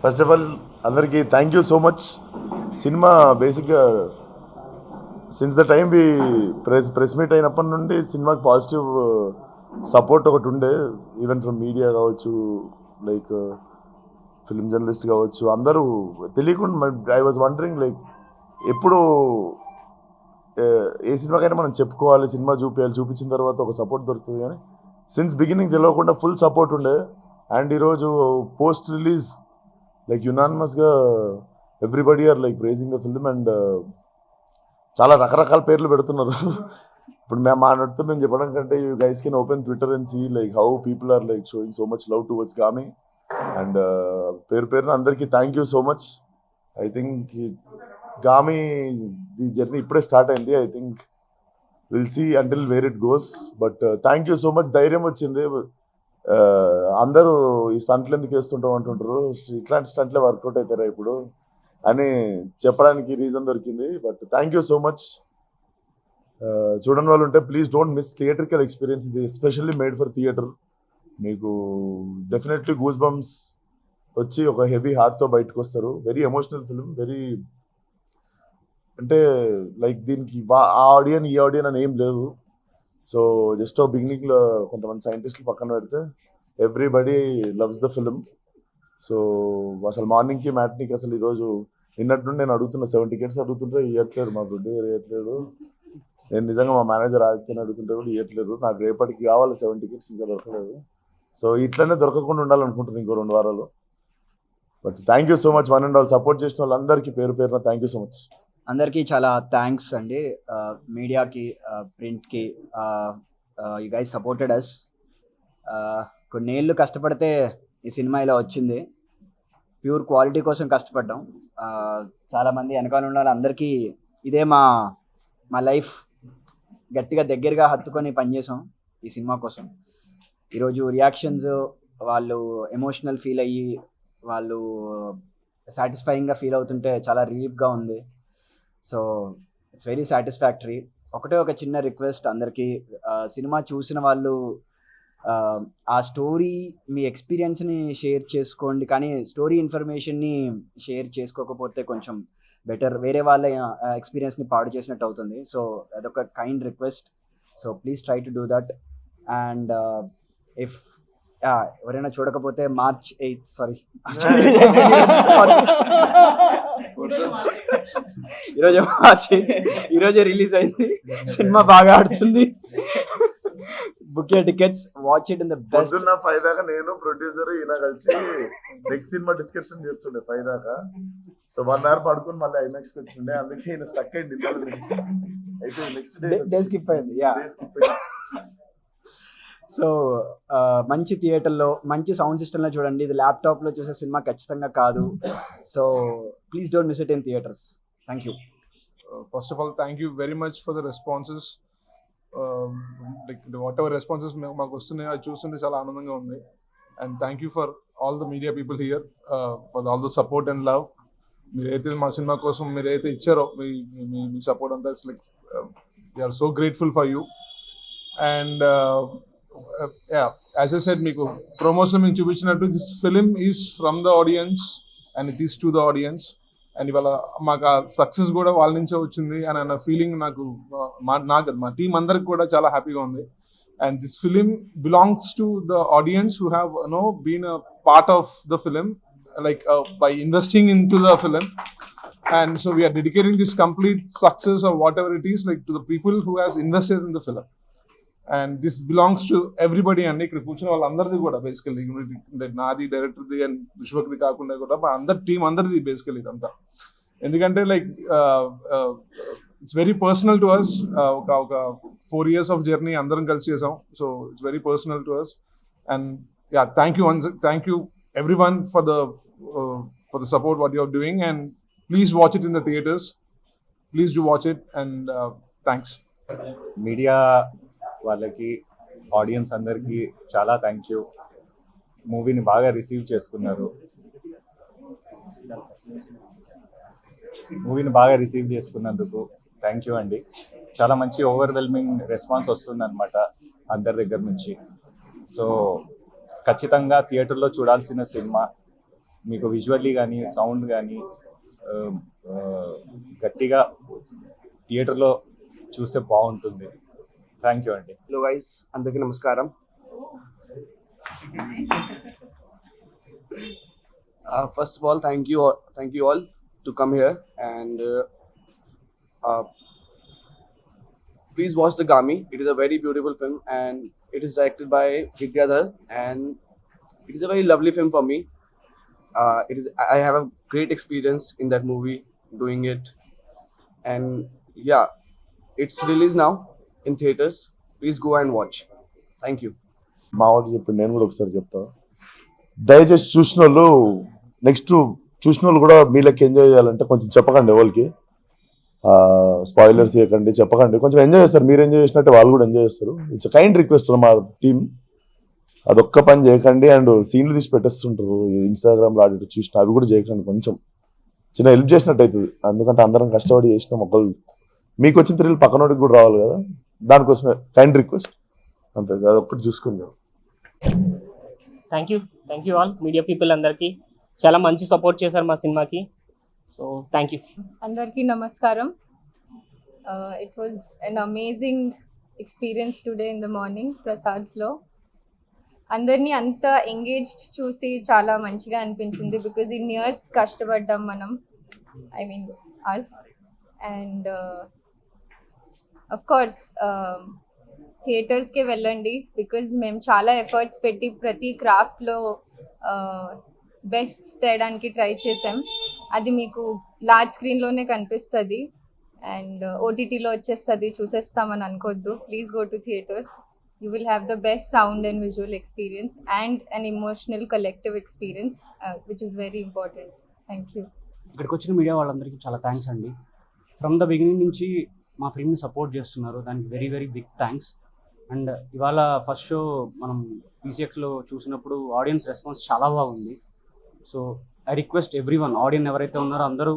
First of all అందరికీ thank you so much. Cinema బేసిక్గా since the time be press meet అయినప్పటి నుండి సినిమాకి పాజిటివ్ సపోర్ట్ ఒకటి ఉండే, ఈవెన్ ఫ్రమ్ మీడియా కావచ్చు, లైక్ ఫిల్మ్ జర్నలిస్ట్ కావచ్చు, అందరూ తెలియకుండా ఐ వాజ్ వండరింగ్ లైక్ ఎప్పుడు ఏ సినిమాకైనా మనం చెప్పుకోవాలి, సినిమా చూపించాలి, చూపించిన తర్వాత ఒక సపోర్ట్ దొరుకుతుంది. కానీ సిన్స్ బిగినింగ్ తెలియకుండా ఫుల్ సపోర్ట్ ఉండే. అండ్ ఈరోజు పోస్ట్ రిలీజ్ లైక్ యునానిమస్గా everybody are like praising the film. And చాలా రకరకాల పేర్లు పెడుతున్నారు. ఇప్పుడు మేము మాట్లాడుతూ మేము చెప్పడం కంటే you guys can open Twitter and see like how people are like showing so much love towards Gaami. And పేరున అందరికీ thank you so much. I think Gaami the journey ఇప్పుడే స్టార్ట్ అయింది. I think will see until where it goes. But thank you so much. ధైర్యం వచ్చింది. అందరూ ఈ స్టంట్లు ఎందుకు వేస్తుంటాం అంటుంటారు, ఇట్లాంటి స్టంట్లే వర్కౌట్ అవుతారా ఇప్పుడు అని చెప్పడానికి రీజన్ దొరికింది. But thank you so much. చూడని వాళ్ళు ఉంటే please don't miss theatrical experience. ఇది ఎస్పెషల్లీ మేడ్ ఫర్ థియేటర్. మీకు డెఫినెట్లీ గూస్ బంప్స్ వచ్చి ఒక హెవీ హార్ట్తో బయటకు వస్తారు. Very emotional film. వెరీ అంటే లైక్ దీనికి ఆ ఆడియన్ ఈ ఆడియన్ అని ఏం లేదు. సో జస్ట్ బిగినింగ్లో కొంతమంది సైంటిస్టులు పక్కన పెడితే everybody loves the film. So అసలు మార్నింగ్కి మ్యాట్నీకి అసలు ఈరోజు నిన్నటి నుండి నేను అడుగుతున్నా, 7 tickets అడుగుతుంటే ఇవ్వట్లేడు, మా గుడ్డి ఇవ్వట్లేడు. నేను నిజంగా మా మేనేజర్ ఆదిత్యని అడుగుతుంటే కూడా ఇవ్వట్లేదు. నాకు రేపటికి కావాలి 7 tickets, ఇంకా దొరకలేదు. సో ఇట్లనే దొరకకుండా ఉండాలనుకుంటున్నాను ఇంకో 2 వారాలు. But thank you so much. One and all support చేసిన వాళ్ళందరికీ పేరున థ్యాంక్ యూ సో మచ్. అందరికీ చాలా థ్యాంక్స్ అండి. మీడియాకి, ప్రింట్కి, యూ గైస్ సపోర్టెడ్ అస్. కొన్నేళ్ళు కష్టపడితే ఈ సినిమా ఇలా వచ్చింది. ప్యూర్ క్వాలిటీ కోసం కష్టపడ్డాం. చాలామంది వెనకాల ఉన్న వాళ్ళందరికీ ఇదే మా లైఫ్. గట్టిగా దగ్గరగా హత్తుకొని పనిచేసాం ఈ సినిమా కోసం. ఈరోజు రియాక్షన్స్, వాళ్ళు ఎమోషనల్ ఫీల్ అయ్యి వాళ్ళు సాటిస్ఫైయింగ్గా ఫీల్ అవుతుంటే చాలా రిలీఫ్గా ఉంది. So it's very satisfactory. ఒక చిన్న రిక్వెస్ట్ అందరికీ, సినిమా చూసిన వాళ్ళు ఆ స్టోరీ మీ ఎక్స్పీరియన్స్ని షేర్ చేసుకోండి, కానీ స్టోరీ ఇన్ఫర్మేషన్ని షేర్ చేసుకోకపోతే కొంచెం బెటర్. వేరే వాళ్ళ ఎక్స్పీరియన్స్ని పాడు చేసినట్టు అవుతుంది. సో అదొక kind request. So please try to do that. And if ఎవరైనా చూడకపోతే March 8th, సారీ ఈరోజే March 8th, ఈరోజే రిలీజ్ అయింది. సినిమా బాగా ఆడుతుంది. Book your tickets, watch it in the best. 5 దాకా నేను ప్రొడ్యూసర్ ఈయన కలిసి నెక్స్ట్ సినిమా డిస్కషన్ చేస్తుండే 5 దాకా. సో 1 hour పడుకుని మళ్ళీ ఐమాక్స్ కి వచ్చిండే. అందుకే ఈయన స్టక్ అయింది. అయితే నెక్స్ట్ డే స్కిప్ అయింది. సో మంచి థియేటర్లో మంచి సౌండ్ సిస్టంలో చూడండి. ఇది ల్యాప్టాప్లో చూసే సినిమా ఖచ్చితంగా కాదు. So please don't miss it in theatres. Thank you. First of all, thank you very much for the responses. Like whatever responses మాకు వస్తున్నాయో అది చూస్తుంటే చాలా ఆనందంగా ఉంది. And thank you for all the media people here for all the support and love. మీరైతే మా cinema కోసం మీరైతే ఇచ్చారో మీ సపోర్ట్ అంతా, it's like we are so grateful for you. And as I said, మీకు ప్రమోషన్ మేము చూపించినట్టు this film is from the audience and it is to the audience. అండ్ ఇవాళ మాకు ఆ సక్సెస్ కూడా వాళ్ళ నుంచే వచ్చింది అని అన్న ఫీలింగ్ నాకు మా టీం అందరికి కూడా చాలా హ్యాపీగా ఉంది. And this film belongs to the audience who have been a part of the film, like by investing into the film. And so we are dedicating this complete success or whatever it is, like to the people who has invested in the film. And this belongs to everybody. And ikkada కూర్చున్న వాళ్ళందరిది కూడా basically నాది, డైరెక్టర్ది and విశ్వక్ది కాకుండా కూడా మా అందరి team అందరిది basically ఇదంతా. ఎందుకంటే like it's very personal to us. ఒక 4 years ఆఫ్ జర్నీ అందరం కలిసి చేసాం. So it's very personal to us. And thank you everyone for the support what you are doing, and please watch it in the theaters. Please do watch it. And thanks. Media వాళ్ళకి, audience అందరికీ చాలా thank you. మూవీని బాగా receive చేసుకున్నందుకు thank you అండి. చాలా మంచి overwhelming response వస్తుందన్నమాట అందరి దగ్గర నుంచి. సో ఖచ్చితంగా థియేటర్లో చూడాల్సిన సినిమా. మీకు విజువల్లీ కానీ సౌండ్ కానీ గట్టిగా థియేటర్లో చూస్తే బాగుంటుంది. థ్యాంక్ యూ అండి. హలో గైస్, అందరికీ నమస్కారం. First of all, thank you all to come here, and please watch The Gami. It is a very beautiful film, and it is directed by Vidyadhar, and it is a very lovely film for me. I have a great experience in that movie doing it, and yeah, it's released now in theaters. Please go and watch. Thank you. మా వాడు చెప్పి నేను కూడా ఒకసారి చెప్తా. దయచేసి చూసిన వాళ్ళు నెక్స్ట్ చూసిన వాళ్ళు కూడా మీలకి ఎంజాయ్ చేయాలంటే కొంచెం చెప్పకండి, ఎవరికి స్పాయిలర్స్ చేయకండి, చెప్పకండి. కొంచెం ఎంజాయ్ చేస్తారు, మీరు ఎంజాయ్ చేసినట్టే వాళ్ళు కూడా ఎంజాయ్ చేస్తారు. ఇట్స్ కైండ్ రిక్వెస్ట్ మా టీమ్, అదొక్క పని చేయకండి. అండ్ సీన్లు తీసి పెట్టేస్తుంటారు ఇన్స్టాగ్రామ్లో ఆడి చూసిన, అవి కూడా చేయకండి. కొంచెం చిన్న హెల్ప్ చేసినట్టు అవుతుంది, ఎందుకంటే అందరం కష్టపడి చేసినాం. ఒకళ్ళు మీకు వచ్చిన థ్రిల్ పక్కనోడికి కూడా రావాలి కదా, దానికోసమే కైండ్ రిక్వెస్ట్, అంతే. అదొక్కటి చూసుకుందాం. Thank you all media people అందరికీ చాలా మంచి సపోర్ట్ చేశారు మా సినిమాకి. So thank you. అందరికీ నమస్కారం. It was an amazing experience today in the morning ప్రసాద్స్లో. అందరినీ అంత ఎంగేజ్డ్ చూసి చాలా మంచిగా అనిపించింది, బికాజ్ ఇన్ ఇయర్స్ కష్టపడ్డాం మనం, I mean us. And of course థియేటర్స్కే వెళ్ళండి, బికాజ్ మేము చాలా ఎఫర్ట్స్ పెట్టి ప్రతి క్రాఫ్ట్లో బెస్ట్ తేయడానికి ట్రై చేసాం. అది మీకు లార్జ్ స్క్రీన్లోనే కనిపిస్తుంది అండ్ ఓటీటీలో వచ్చేస్తుంది, చూసేస్తామని అనుకోవద్దు. Please go to theatres. You will have the best sound and visual experience and an emotional collective experience, which is very important. Thank you. ఇక్కడికి వచ్చిన మీడియా వాళ్ళందరికీ చాలా థ్యాంక్స్ అండి. ఫ్రమ్ ద బిగినింగ్ నుంచి మా ఫిల్మ్ని సపోర్ట్ చేస్తున్నారు, దానికి వెరీ వెరీ బిగ్ థ్యాంక్స్. అండ్ ఇవాళ ఫస్ట్ షో మనం PCXలో చూసినప్పుడు ఆడియన్స్ రెస్పాన్స్ చాలా బాగుంది. So I request every one, audience ఎవరైతే ఉన్నారో అందరూ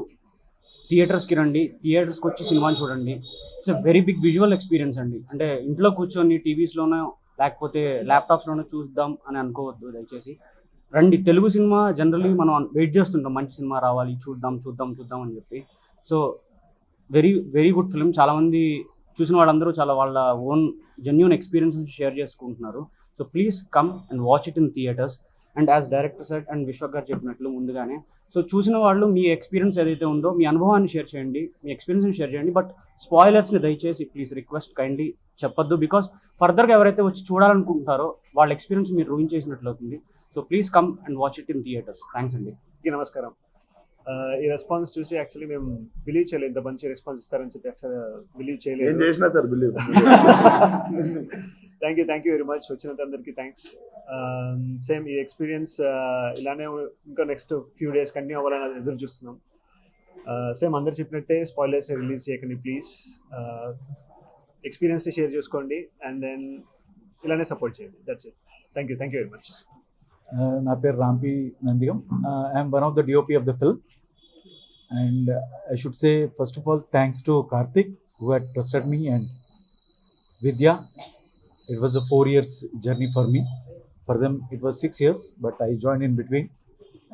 థియేటర్స్కి రండి, థియేటర్స్కి వచ్చి సినిమాని చూడండి. It's a very big visual experience అండి. అంటే ఇంట్లో కూర్చొని టీవీస్లోనో లేకపోతే ల్యాప్టాప్స్లోనో చూద్దాం అని అనుకోవద్దు, దయచేసి రండి. తెలుగు సినిమా జనరల్లీ మనం వెయిట్ చేస్తుంటాం, మంచి సినిమా రావాలి, చూద్దాం అని చెప్పి. So very very good film. చాలామంది చూసిన వాళ్ళందరూ చాలా వాళ్ళ ఓన్ జెన్యూన్ ఎక్స్పీరియన్సెస్ షేర్ చేసుకుంటున్నారు. So please come and watch it in theatres. And as director set and Vishwak గారు చెప్పినట్లు ముందుగానే, సో చూసిన వాళ్ళు మీ ఎక్స్పీరియన్స్ ఏదైతే ఉందో మీ అనుభవాన్ని షేర్ చేయండి, మీ ఎక్స్పీరియన్స్ని షేర్ చేయండి. బట్ స్పాయిలర్స్ని దయచేసి ప్లీజ్ రిక్వెస్ట్ కైండ్లీ చెప్పొద్దు, బికాస్ ఫర్దర్గా ఎవరైతే వచ్చి చూడాలనుకుంటున్నారో వాళ్ళ ఎక్స్పీరియన్స్ మీరు రూయిన్ చేసినట్లు అవుతుంది. So please come and watch it in theatres. Thanks అండి. నమస్కారం. ఈ రెస్పాన్స్ చూసి యాక్చువల్లీ మేము బిలీవ్ చేయలేదు, ఇంత మంచి రెస్పాన్స్ ఇస్తారని చెప్పి యాక్చువల్లీ బిలీవ్ చేయలేదు. ఏం చేసినా sir believe. Thank you very much. వచ్చినంత అందరికీ థ్యాంక్స్. సేమ్ ఈ ఎక్స్పీరియన్స్ ఇలానే ఇంకా నెక్స్ట్ ఫ్యూ డేస్ కంటిన్యూ అవ్వాలని ఎదురు చూస్తున్నాం. సేమ్ అందరు చెప్పినట్టే స్పాయిలర్స్ రిలీజ్ చేయకండి ప్లీజ్. ఎక్స్పీరియన్స్ని షేర్ చేసుకోండి అండ్ దెన్ ఇలానే సపోర్ట్ చేయండి. That's it. Thank you very much. నా పేరు Rampi Nandigam. I'm one of the DOP of the film, and I should say first of all thanks to Karthik who had trusted me, and Vidya. It was a 4 years journey for me. For them it was 6 years, but I joined in between.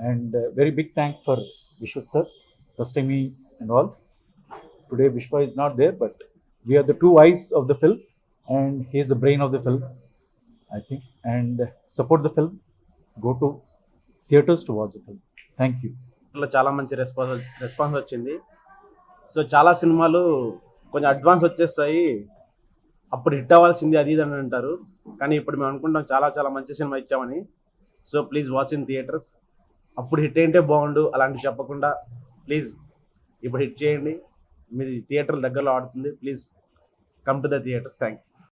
And very big thanks for Vishwak sir trusting me and all. Today Vishwa is not there, but we are the two eyes of the film and he is the brain of the film, I think. And support the film, go to theaters to watch the film. Thank you. చాలా మంచి response వచ్చింది. So చాలా సినిమాలు కొంచెం advance వచ్చేస్తాయి, అప్పుడు hit అవ్వాల్సింది అది ఇది అని అంటారు, కానీ ఇప్పుడు మేము అనుకుంటాం చాలా మంచి సినిమా ఇచ్చామని. So please watch in theatres. అప్పుడు హిట్ అయింటే బాగుండు అలాంటివి చెప్పకుండా ప్లీజ్ ఇప్పుడు హిట్ చేయండి. మీది థియేటర్ దగ్గరలో ఆడుతుంది. Please come to the theatres. Thank you.